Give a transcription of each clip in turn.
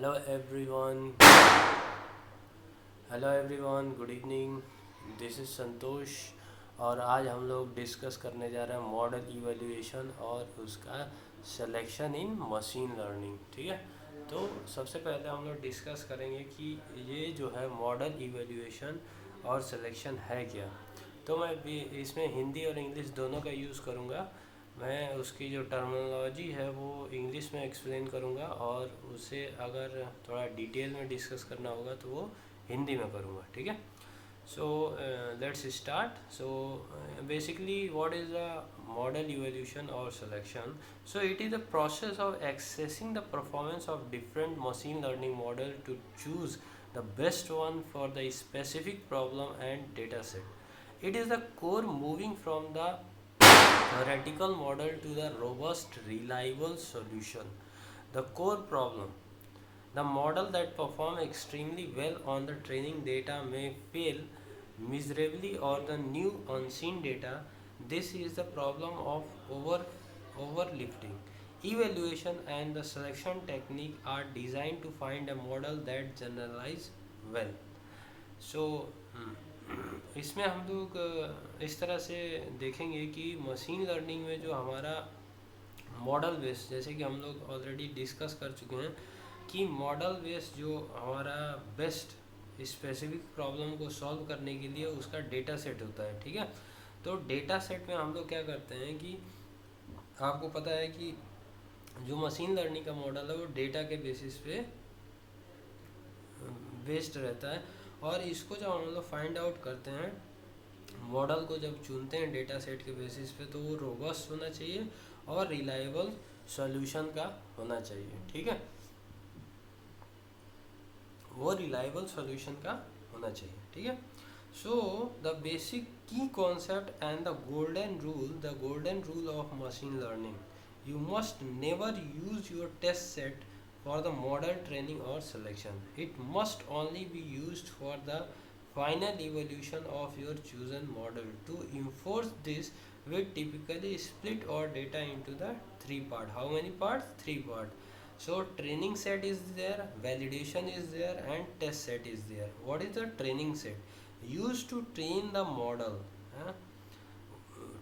Hello everyone. Hello everyone, good evening. This is Santosh. और आज हम लोग डिस्कस करने जा रहे हैं मॉडल इवैल्यूएशन और उसका सिलेक्शन इन मशीन लर्निंग। ठीक है, तो सबसे पहले हम लोग डिस्कस करेंगे कि ये जो है मॉडल इवैल्यूएशन और सिलेक्शन है क्या। तो मैं भी इसमें हिंदी और इंग्लिश दोनों का यूज़ करूँगा। मैं उसकी जो टर्मिनोलॉजी है वो इंग्लिश में एक्सप्लेन करूँगा और उसे अगर थोड़ा डिटेल में डिस्कस करना होगा तो वो हिंदी में करूँगा। ठीक है, so let's start. So basically what is the model evolution और selection? So it is the process of accessing the performance of different machine learning model to choose the best one for the specific problem and data set. It is the core moving from the theoretical model to the robust, reliable solution. The core problem: the model that performs extremely well on the training data may fail miserably on the new unseen data. This is the problem of overlifting. Evaluation and the selection technique are designed to find a model that generalize well. सो इसमें हम लोग इस तरह से देखेंगे कि machine learning में जो हमारा मॉडल बेस, जैसे कि हम लोग ऑलरेडी डिस्कस कर चुके हैं कि मॉडल बेस जो हमारा बेस्ट स्पेसिफिक प्रॉब्लम को सॉल्व करने के लिए उसका डेटा सेट होता है। ठीक है, तो डेटा सेट में हम लोग क्या करते हैं कि आपको पता है कि जो मशीन लर्निंग का मॉडल है वो डेटा के बेसिस पे बेस्ड रहता है। और इसको जब हम लोग फाइंड आउट करते हैं, मॉडल को जब चुनते हैं डेटा सेट के बेसिस पे, तो वो रोबस्ट होना चाहिए और रिलायबल सॉल्यूशन का होना चाहिए। ठीक है, वो रिलायबल सॉल्यूशन का होना चाहिए। ठीक है, सो द बेसिक की concept and the golden rule of machine learning: you must never use your test set for the model training or selection. It must only be used for the final evaluation of your chosen model. To enforce this, we typically split our data into the three parts. How many parts? Three parts. So training set is there, validation is there, and test set is there. What is the training set? Used to train the model. huh?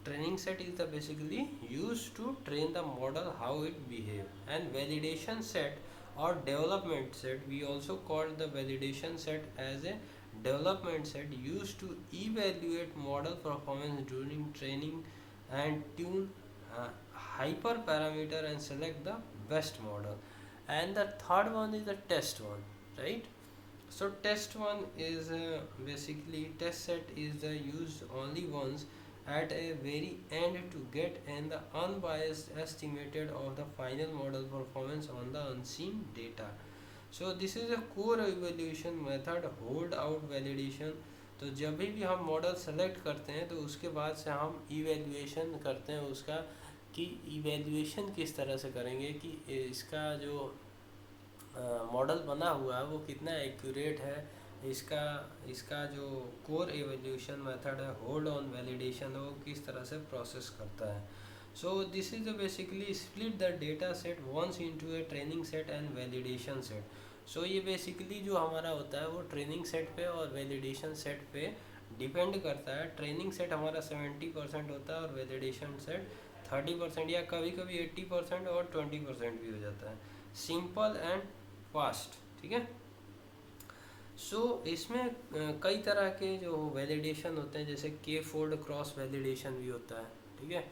Training set is the basically used to train the model how it behave. And validation set or development set, we also call the validation set as a development set, used to evaluate model performance during training and tune hyperparameter and select the best model. And the third one is the test one, right? So test one is basically test set is the used only once at a very end to get an the unbiased estimated of the final model performance on the unseen data. So this is a core evaluation method, hold out validation. तो जब भी हम model select करते हैं तो उसके बाद से हम इवेल्युएशन करते हैं उसका, कि इवेल्युएशन किस तरह से करेंगे कि इसका जो मॉडल बना हुआ है वो कितना एक्यूरेट है। इसका इसका जो कोर एवोल्यूशन मेथड है, होल्ड ऑन वैलिडेशन, वो किस तरह से प्रोसेस करता है। So this is basically split the data set once into a training set and validation set. So ये बेसिकली जो हमारा होता है वो ट्रेनिंग सेट पे और वैलिडेशन सेट पे डिपेंड करता है। ट्रेनिंग सेट हमारा 70% होता है और वैलिडेशन सेट 30% या कभी कभी 80% और 20% भी हो जाता है। Simple and fast. ठीक है, सो इसमें कई तरह के जो वैलिडेशन होते हैं, जैसे के फोल्ड क्रॉस वैलिडेशन भी होता है। ठीक है,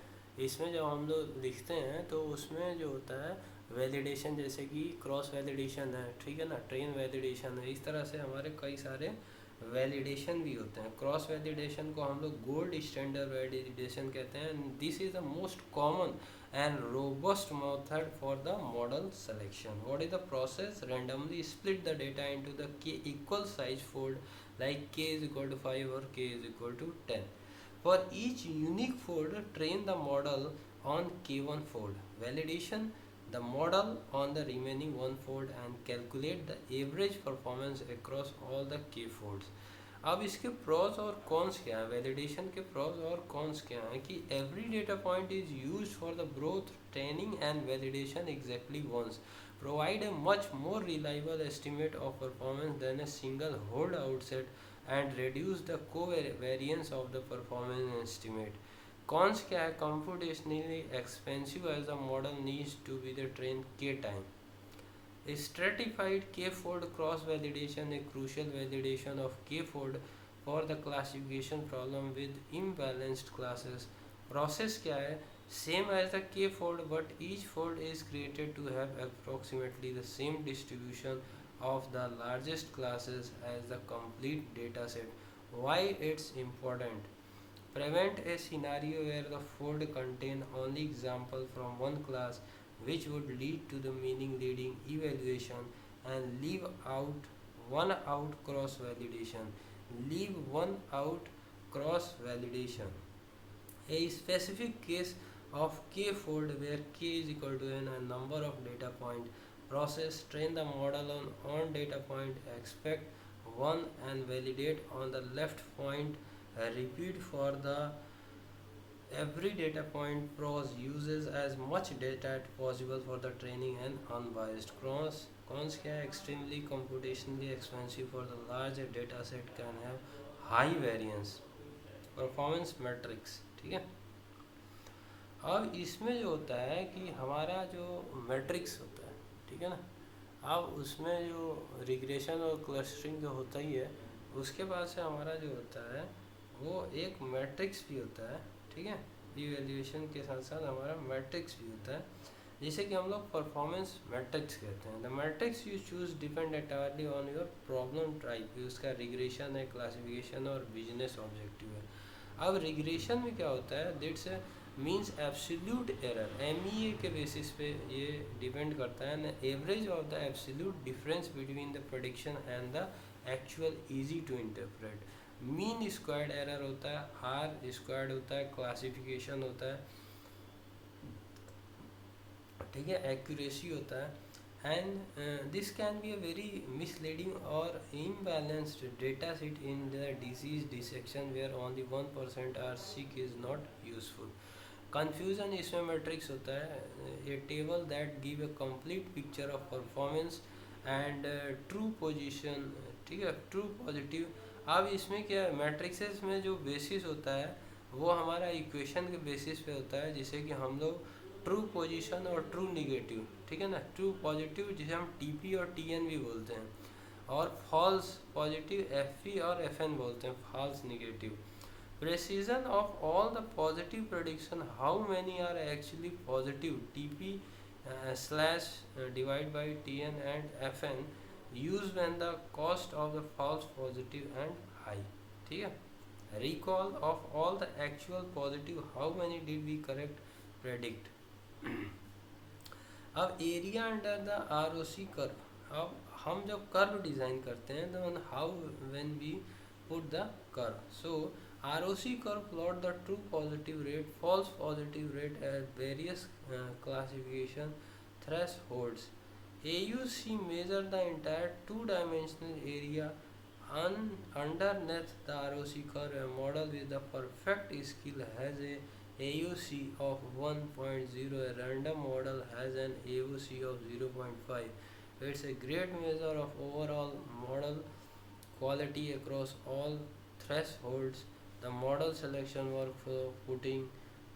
इसमें जब हम लोग लिखते हैं तो उसमें जो होता है वैलिडेशन, जैसे कि क्रॉस वैलिडेशन है, ठीक है ना, ट्रेन वैलिडेशन है, इस तरह से हमारे कई सारे वैलिडेशन भी होते हैं। क्रॉस वैलिडेशन को हम लोग गोल्ड स्टैंडर्ड वैलिडेशन कहते हैं। This is the most common and robust method for the model selection. What is the process? Randomly split the data into the k equal size fold, like k is equal to 5 or k is equal to 10. For each unique fold, train the model on k1 fold. Validation the model on the remaining one fold and calculate the average performance across all the k folds. अब इसके pros और cons क्या है, validation के pros और cons क्या है, कि every data point is use for the growth training and validation exactly once, provide a much more reliable estimate of performance than a single holdout set and reduce the covariance of the performance estimate. Cons क्या है? Computationally expensive as the model needs to be the trained k time. A stratified k-fold cross-validation, a crucial validation of k-fold for the classification problem with imbalanced classes. Process क्या है? Same as the k-fold, but each fold is created to have approximately the same distribution of the largest classes as the complete data set. Why it's important? Prevent a scenario where the fold contain only example from one class, which would lead to the meaning leading evaluation, and leave out cross validation. Leave one out cross validation. A specific case of k-fold where k is equal to n a number of data point. Process train the model on data point, expect one and validate on the left point. Repeat for the every data point. Pros uses as much data as possible for the training and unbiased. Cons क्या है? Extremely computationally expensive for the large data set, can have high variance. Performance metrics, ठीक है। अब इसमें जो होता है कि हमारा जो मैट्रिक्स होता है, ठीक है ना, अब उसमें जो रिग्रेशन और क्लस्टरिंग जो होता ही है, उसके बाद से हमारा जो होता है वो एक मैट्रिक्स भी होता है, ठीक है। इवैल्यूएशन के साथ साथ हमारा मैट्रिक्स भी होता है, जिसे कि हम लोग परफॉर्मेंस मैट्रिक्स कहते हैं। The metrics you choose depend entirely on your problem type. उसका रिग्रेशन है, क्लासिफिकेशन और बिजनेस ऑब्जेक्टिव है। अब रिग्रेशन में क्या होता है? That's means absolute error, MEA के बेसिस पे ये डिपेंड करता है, average of the absolute difference between the prediction and the actual easy to interpret. Mean squared error होता है, आर स्क्वायर्ड होता है, क्लासिफिकेशन होता है, ठीक है, एक्यूरेसी होता है। And this can be a very misleading और imbalanced data set in the disease dissection where only 1% are sick is not useful. Confusion इसमें मैट्रिक्स होता है, a table that give a complete picture of performance and true position, ठीक है, true positive. अब इसमें क्या है? मैट्रिक्सेस में जो बेसिस होता है वो हमारा इक्वेशन के बेसिस पे होता है, जिसे कि हम लोग ट्रू पोजीशन और ट्रू निगेटिव, ठीक है ना, ट्रू पॉजिटिव जिसे हम TP और TN भी बोलते हैं, और फॉल्स पॉजिटिव FP और FN बोलते हैं, false negative. Precision of all the positive prediction, how many are actually positive, TP slash divide by TN and FN, used when the cost of the false positive and high, ठीक है। Recall of all the actual positive, how many did we correct predict। अब area under the ROC curve. अब हम जब curve design करते हैं तो how when we put the curve, so ROC curve plot the true positive rate, false positive rate at various classification thresholds. AUC measure the entire two-dimensional area underneath the ROC curve. A model with the perfect skill has a AUC of 1.0. A random model has an AUC of 0.5. It's a great measure of overall model quality across all thresholds. The model selection work for putting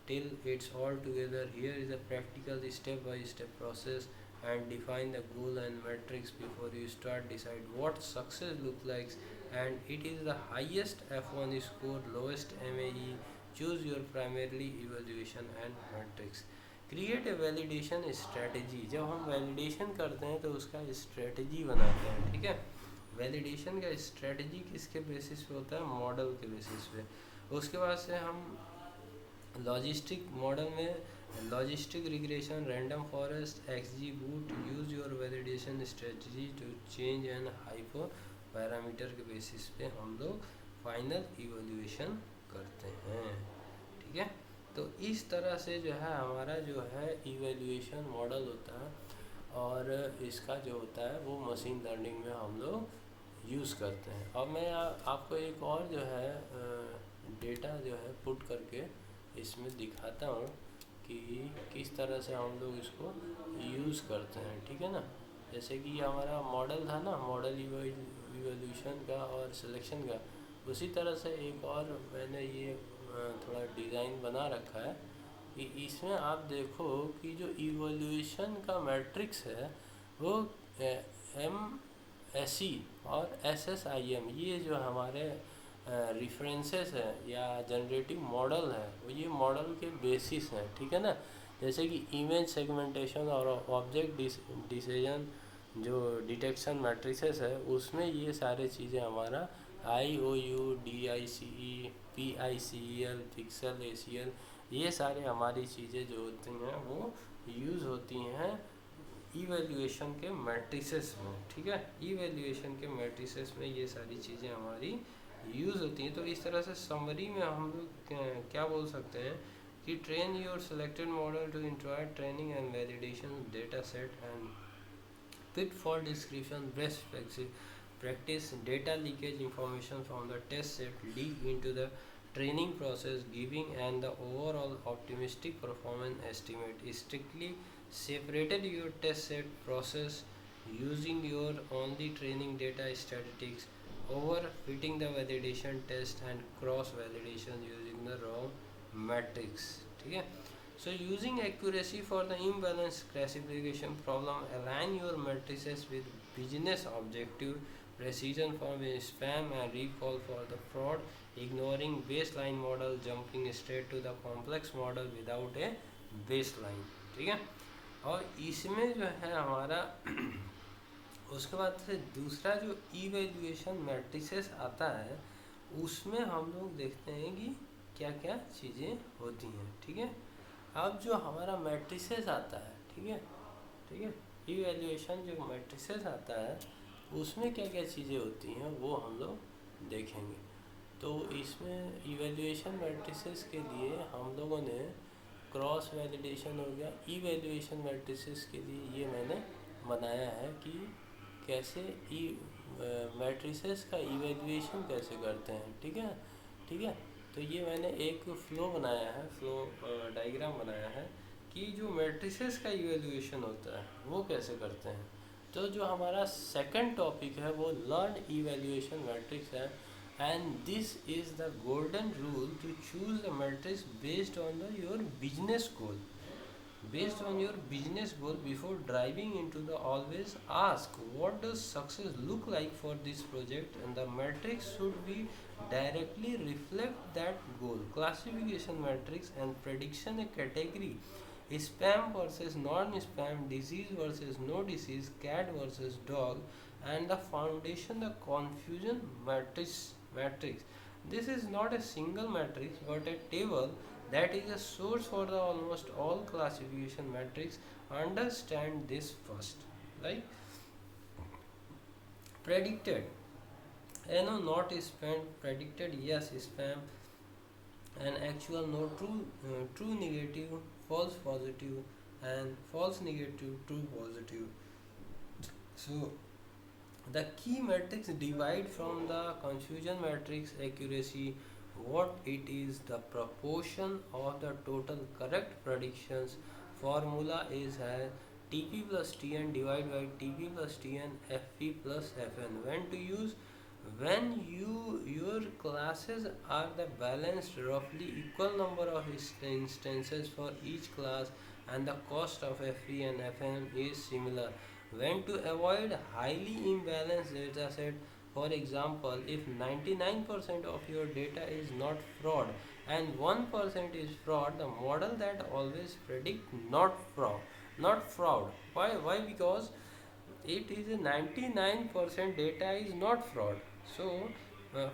till it's all together. Here is a practical step-by-step process, and define the goal and metrics before you start. Decide what success looks like, and it is the highest F1 score, lowest MAE. Choose your primarily evaluation and metrics. Create a validation strategy. जब हम validation करते हैं तो उसका strategy बनाते हैं, ठीक है। वैलिडेशन का स्ट्रेटजी किसके बेसिस पे होता है? मॉडल के बेसिस पे। उसके बाद से हम लॉजिस्टिक मॉडल में logistic regression, random forest, XGBoost, use your validation strategy to change and hypo parameter के बेसिस पे हम लोग फाइनल इवोल्यूशन करते हैं, ठीक है। तो इस तरह से जो है हमारा जो है इवैल्यूएशन मॉडल होता है, और इसका जो होता है वो मशीन लर्निंग में हम लोग यूज़ करते हैं। अब मैं आपको एक और जो है डेटा जो है पुट करके इसमें दिखाता हूँ कि किस तरह से हम लोग इसको यूज़ करते हैं, ठीक है ना। जैसे कि हमारा मॉडल था ना, मॉडल इवोल्यूशन का और सिलेक्शन का, उसी तरह से एक और मैंने ये थोड़ा डिज़ाइन बना रखा है कि इसमें आप देखो कि जो इवोल्यूशन का मैट्रिक्स है वो MSE और SSIM, ये जो हमारे रिफरेंसेस है या जनरेटिव मॉडल है, वो ये मॉडल के बेसिस हैं, ठीक है ना। जैसे कि इमेज सेगमेंटेशन और ऑब्जेक्ट डिसीजन जो डिटेक्शन मैट्रिसेस है, उसमें ये सारे चीज़ें हमारा IOU, DICE, PICEL, pixel, ACL, ये सारे हमारी चीज़ें जो होती हैं वो यूज़ होती हैं इवैल्यूएशन के मैट्रिसेस में, ठीक है। इवैल्यूएशन के मैट्रिसेस में ये सारी चीज़ें हमारी यूज़ होती हैं। तो इस तरह से समरी में हम लोग क्या बोल सकते हैं कि train your selected model to intro training and validation data set and pitfall description, best practice, data leakage information from the test set leak into the training process, giving and the overall optimistic performance estimate. Strictly separated your test set process using your only training data statistics over fitting the validation test and cross validation using the wrong matrix, ठीक है। So using accuracy for the imbalance classification problem, align your matrices with business objective, precision for spam and recall for the fraud, ignoring baseline model, jumping straight to the complex model without a baseline, ठीक है। और इसमें जो है हमारा उसके बाद से दूसरा जो इवेल्युएशन मैट्रिसेस आता है, उसमें हम लोग देखते हैं कि क्या क्या चीज़ें होती हैं, ठीक है। अब जो हमारा मैट्रिसेस आता है, ठीक है, ठीक है, इवैल्यूएशन जो मैट्रिसेस आता है उसमें क्या क्या चीज़ें होती हैं वो हम लोग देखेंगे। तो इसमें इवैल्यूएशन मैट्रिसेस के लिए हम लोगों ने क्रॉस वैलिडेशन हो गया, इवैल्यूएशन मैट्रिसेस के लिए ये मैंने बनाया है कि कैसे मैट्रिसेस का इवैल्यूएशन कैसे करते हैं, ठीक है, ठीक है। तो ये मैंने एक फ्लो बनाया है, फ्लो डायग्राम बनाया है कि जो मैट्रिसेस का इवैल्यूएशन होता है वो कैसे करते हैं। तो जो हमारा सेकंड टॉपिक है वो लर्न इवैल्यूएशन मैट्रिक्स है, and this is the golden rule to choose the metrics based on the your business goal. Based on your business goal, before driving into the, always ask what does success look like for this project, and the matrix should be directly reflect that goal. Classification matrix and prediction a category: spam versus non-spam, disease versus no disease, cat versus dog, and the foundation, the confusion matrix. This is not a single matrix but a table that is a source for the almost all classification metrics. Understand this first. Like predicted, not spam, predicted yes spam, and actual no, true negative, false positive, and false negative, true positive. So the key metrics divide from the confusion matrix accuracy. What it is, the proportion of the total correct predictions. Formula is TP plus TN divided by TP plus TN FP plus FN. When to use? When your classes are the balanced roughly equal number of instances for each class, and the cost of FP and FN is similar. When to avoid highly imbalanced data set. For example, if 99% of your data is not fraud and 1% is fraud, the model that always predict not fraud. Why? Because it is a 99% data is not fraud. So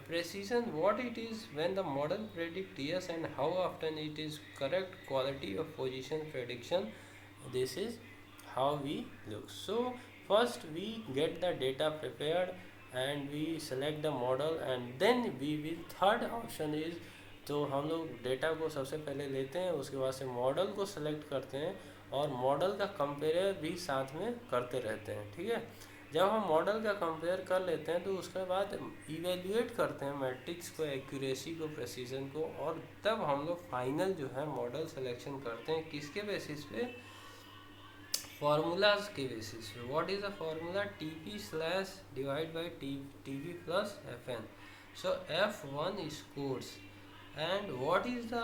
precision, what it is when the model predict yes and how often it is correct, quality of position prediction. This is how we look. So first we get the data prepared and we select the model, and then we will, third option is, तो हम लोग data को सबसे पहले लेते हैं, उसके बाद से मॉडल को सेलेक्ट करते हैं और मॉडल का कंपेयर भी साथ में करते रहते हैं, ठीक है। जब हम मॉडल का कंपेयर कर लेते हैं तो उसके बाद इवेल्युएट करते हैं मैट्रिक्स को, एक्यूरेसी को, प्रेसिजन को, और तब हम लोग फाइनल जो है मॉडल सिलेक्शन करते हैं। किसके बेसिस पे? फार्मूलाज के बेसिस पे। What is the formula? T P slash divide by T V plus F N. So F one scores and what is the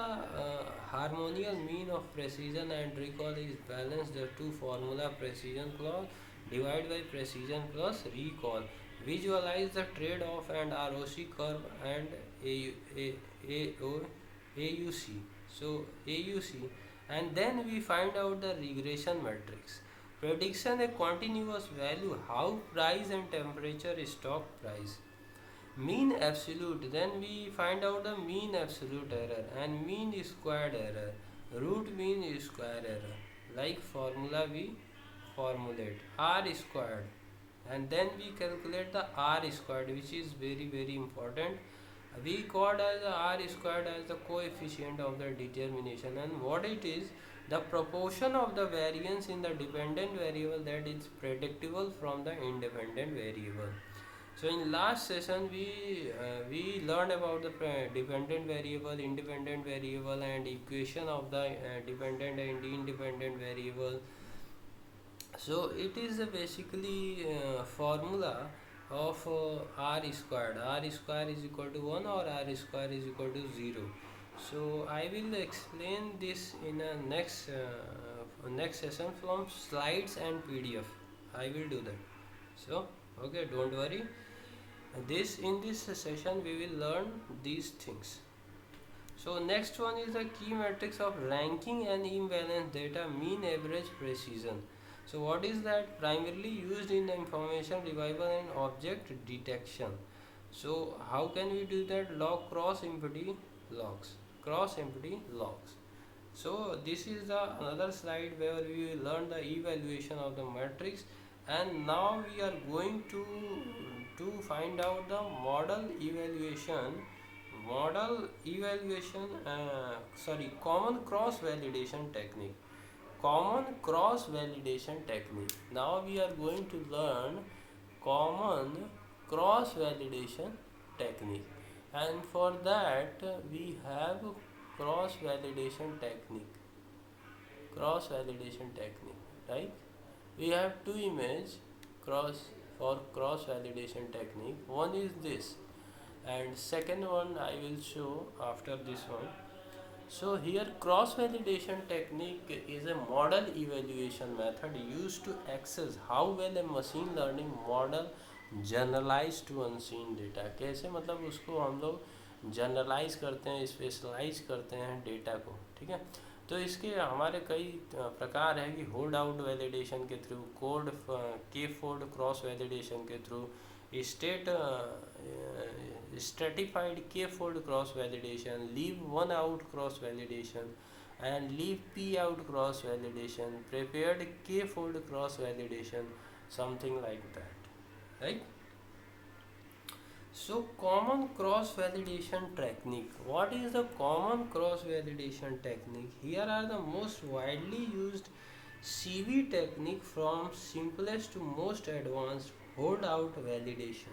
harmonial mean of precision and recall is balance the two formula precision clause divide by precision plus recall. Visualize the trade off and ROC curve and AUC. So AUC, and then we find out the regression matrix. Prediction a continuous value, how price and temperature stock price. Mean absolute, then we find out the mean absolute error and mean squared error, root mean square error. Like formula we formulate r squared, and then we calculate the r squared, which is very important. We called as r squared as the coefficient of the determination, and what it is, the proportion of the variance in the dependent variable that is predictable from the independent variable. So in last session we learned about the dependent variable, independent variable, and equation of the dependent and independent variable. So it is basically formula of r squared. R square is equal to 1 or r square is equal to 0. So I will explain this in a next session from slides and PDF. I will do that. So okay, don't worry. In this session we will learn these things. So next one is the key metrics of ranking and imbalance data, mean, average, precision. So what is that? Primarily used in the information retrieval and object detection. So how can we do that? Log cross empty logs, cross empty logs. So this is the another slide where we will learn the evaluation of the matrix, and now we are going to find out the common cross validation technique. Now we are going to learn common cross validation technique, and for that we have cross validation technique, right? We have two image cross for cross validation technique. One is this, and second one I will show after this one. So here cross validation technique is a model evaluation method used to assess how well a machine learning model generalize to unseen data. कैसे? मतलब उसको हम लोग generalise करते हैं, specialise करते हैं data को, ठीक है। तो इसके हमारे कई प्रकार हैं कि होल्ड आउट वैलिडेशन के थ्रू, कोड के फोल्ड क्रॉस वैलिडेशन के थ्रू, स्टेट स्ट्रेटिफाइड के fold cross validation, leave one out cross validation, and leave p out cross validation, prepared k fold cross validation, something like that, right? So common cross validation technique. What is the common cross validation technique? Here are the most widely used CV technique, from simplest to most advanced. Hold out validation.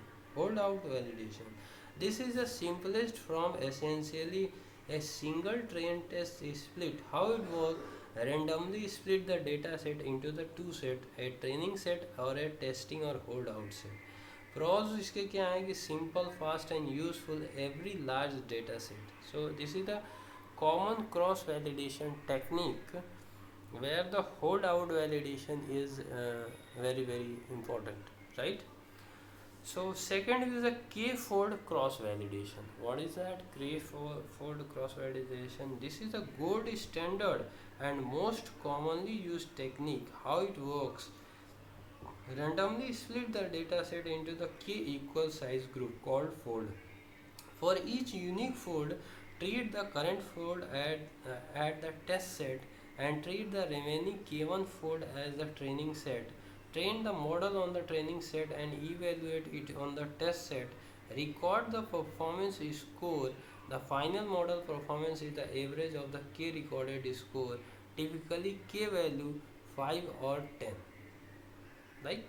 This is the simplest from essentially a single train test split. How it works? Randomly split the data set into the two set, a training set or a testing or hold out set. Pros इसके क्या है कि simple, fast and useful every large data set. So this is the common cross validation technique where the hold out validation is very important, right? So second is the k-fold cross validation. What is that? K-fold cross validation. This is the gold standard and most commonly used technique. How it works? Randomly split the dataset into the k equal size group called fold. For each unique fold, treat the current fold at the test set and treat the remaining k1 fold as the training set. Train the model on the training set and evaluate it on the test set. Record the performance score. The final model performance is the average of the k recorded score, typically k value 5 or 10. Right?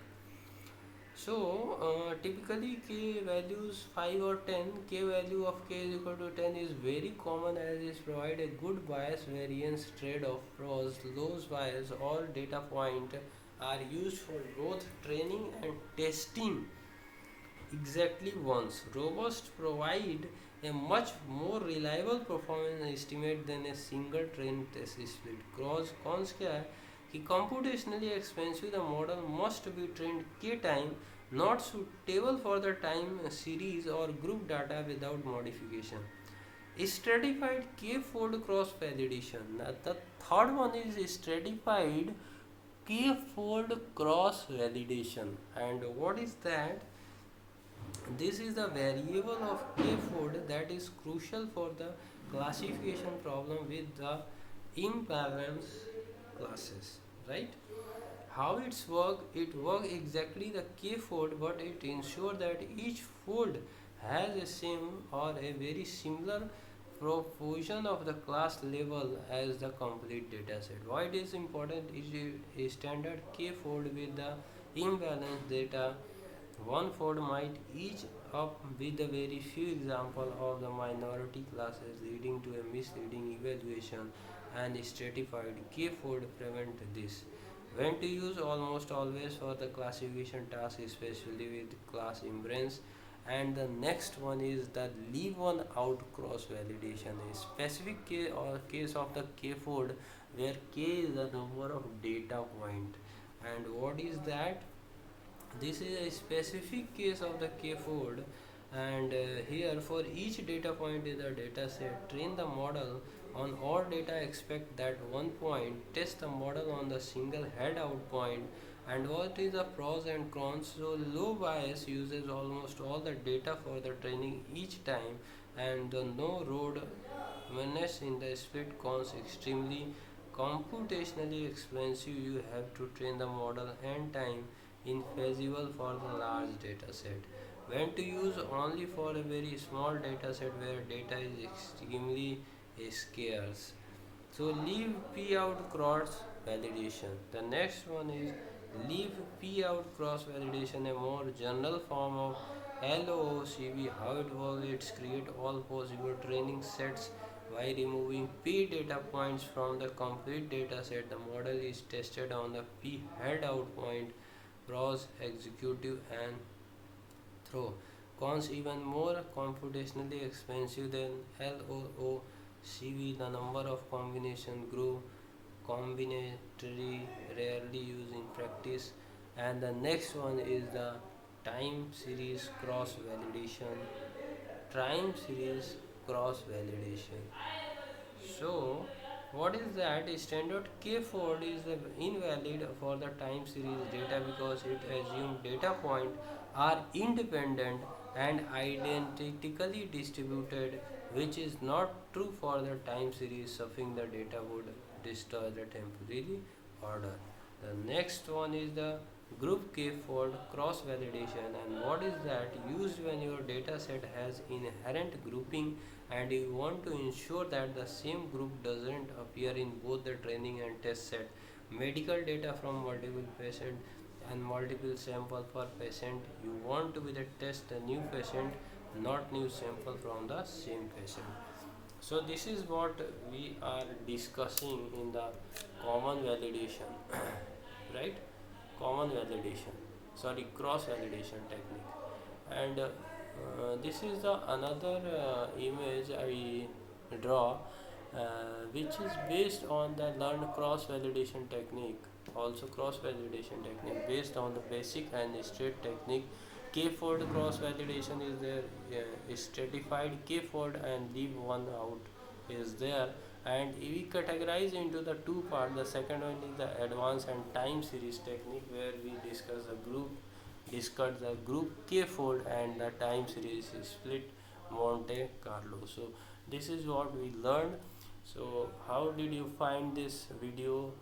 So typically k values 5 or 10, k value of k is equal to 10 is very common as it provide a good bias variance trade-off pros. Those bias all data point are used for both training and testing exactly once. Robust provide a much more reliable performance estimate than a single train test split. Cons क्या है कि computationally expensive the model must be trained k time, not suitable for the time series or group data without modification. Stratified k-fold cross validation. Now, the third one is stratified k-fold cross validation. And what is that? This is the variable of k-fold that is crucial for the classification problem with the imbalance classes, right? How it work exactly the k-fold, but it ensures that each fold has a same or a very similar proportion of the class level as the complete data set. Why it is important is a standard k-fold with the imbalanced data. One fold might each up with a very few examples of the minority classes leading to a misleading evaluation, and stratified k-fold prevent this. When to use almost always for the classification task, especially with class imbalance. And the next one is the leave one out cross validation. A specific case or case of the k-fold where k is the number of data point. And what is that? This is a specific case of the k-fold, and here for each data point in the data set, train the model on all data expect that one point, test the model on the single head out point, and what is the pros and cons. So low bias uses almost all the data for the training each time, and the no road menace in the split cons extremely computationally expensive. You have to train the model and time infeasible for the large data set. When to use only for a very small data set where data is extremely scarce. So leave P out cross validation. The next one is leave P out cross validation, a more general form of LOCV. How it works, it's create all possible training sets by removing P data points from the complete data set. The model is tested on the P head out point, pros, executive, and throw. Cons even more computationally expensive than LOOCV. The number of combination group combinatory rarely used in practice. And the next one is the time series cross validation. Time series cross validation. So, what is that? Standard k-fold is invalid for the time series data because it assumes data points are independent and identically distributed, which is not true for the time series. Suffering the data would destroy the temporary order. The next one is the group k-fold cross validation, and what is that? Used when your data set has inherent grouping and you want to ensure that the same group doesn't appear in both the training and test set. Medical data from multiple patients and multiple sample per patient. You want to be the test the new patient, not new sample from the same patient. So this is what we are discussing in the common validation, right? Common validation, sorry, cross validation technique. And this is the another image I draw, which is based on the learned cross validation technique. Also cross validation technique based on the basic and straight technique. K-fold cross validation is there, stratified k-fold and leave one out is there, and we categorize into the two part. The second one is the advanced and time series technique where we discuss the group k-fold and the time series split Monte Carlo. So this is what we learned. So how did you find this video?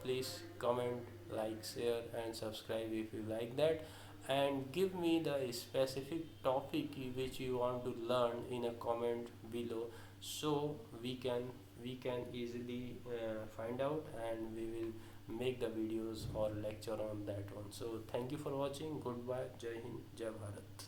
Please comment, like, share, and subscribe if you like that, and give me the specific topic which you want to learn in a comment below, so we can easily find out, and we will make the videos or lecture on that one. So thank you for watching. Goodbye. Jai Hind, Jai Bharat.